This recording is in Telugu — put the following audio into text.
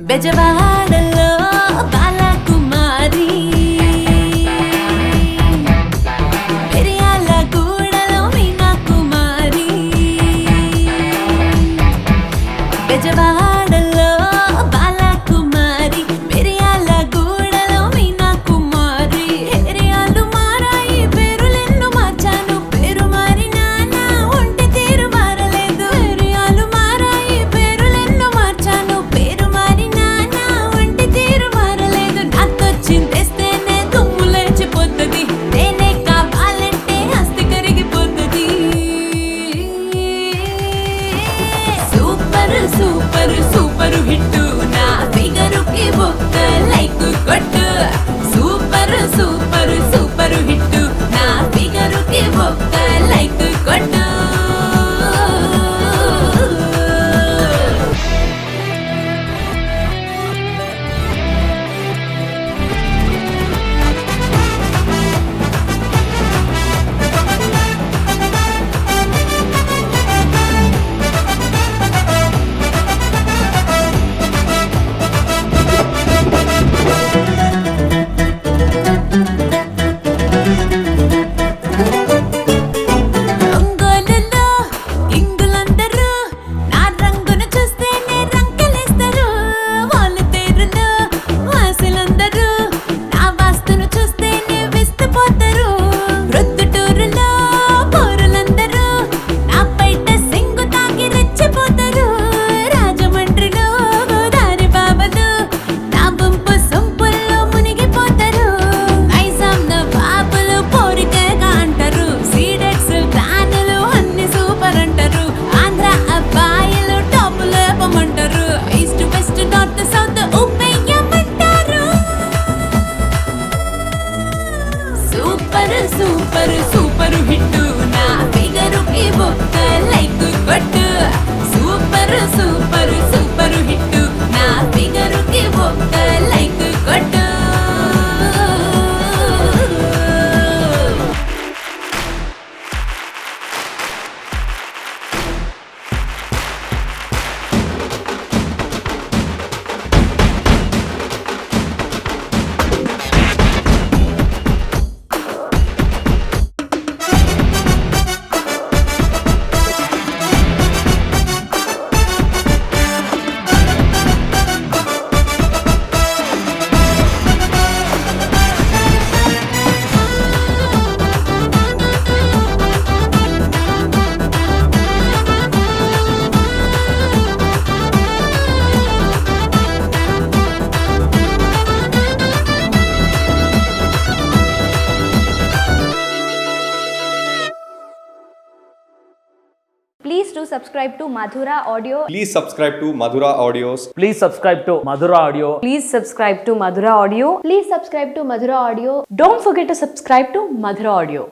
బెజవాడలో బాలకుమారి, పెరియాలగూడలో మీనా కుమారి. బెజవాడలో బాలకుమారి, పెరియాలగూడలో మీనా కుమారి. ఏరియాలు మారాయి, పేరులెన్నో మార్చాను, పేరు మారినా నా ఒంటి తీరు మారలేదు. ఏరియాలు మారాయి, పేరులెన్నో మార్చాను, పేరు మారినా నా ఒంటి తీరు మారలేదు. నాతో చింతేస్తేనే దుమ్ము లేచిపోతుంది, నేనే కావాలంటే ఆస్తి కరిగిపోతుంది. సూపర్ సూపర్ సూపర్ హిట్, నా ఫిగరుకి ఒక్క లైక్ కొట్టు. సూపర్ సూపర్ సూపర్ హిట్, నా ఫిగరుకి ఒక్క లైక్ కొట్టు. ఒంగోలులో ఇంగులందరూ నా రంగును చూస్తేనే రంకెలేస్తారు. వాళ్ళు తీరులో వాసులందరూ నా వాస్తును చూస్తేనే విస్తుపోతారు. ప్రొద్దుటూరులో పౌరులందరూ నా బయట సింగు తాగి రెచ్చిపోతారు. రాజమండ్రిలో గోదారి బాబలు నా గుంపు సొంపుల్లో మునిగిపోతారు. నైజాం బాబులు పోరికగా అంటారు, సీడెట్స్ ప్లానులు అన్ని సూపర్ అంటారు. ఆంధ్ర అబ్బాయిలు టాప్ లేపమంటారు, ఈస్ట్ వెస్ట్ నార్త్ సౌత్ ఉపేయమంటారు. సూపర్ సూపర్ సూపర్ హిట్, నా ఫిగరుకి ఒక్క లైక్ కొట్టు. సూపర్ సూపర్ సూపర్ హిట్, నా ఫిగరుకి ఒక్క లైక్ కొట్టు. Please do subscribe to Madhura Audio. Please subscribe to Madhura Audios. Please subscribe to Madhura Audio. Please subscribe to Madhura Audio. Please subscribe to Madhura Audio. Don't forget to subscribe to Madhura Audio.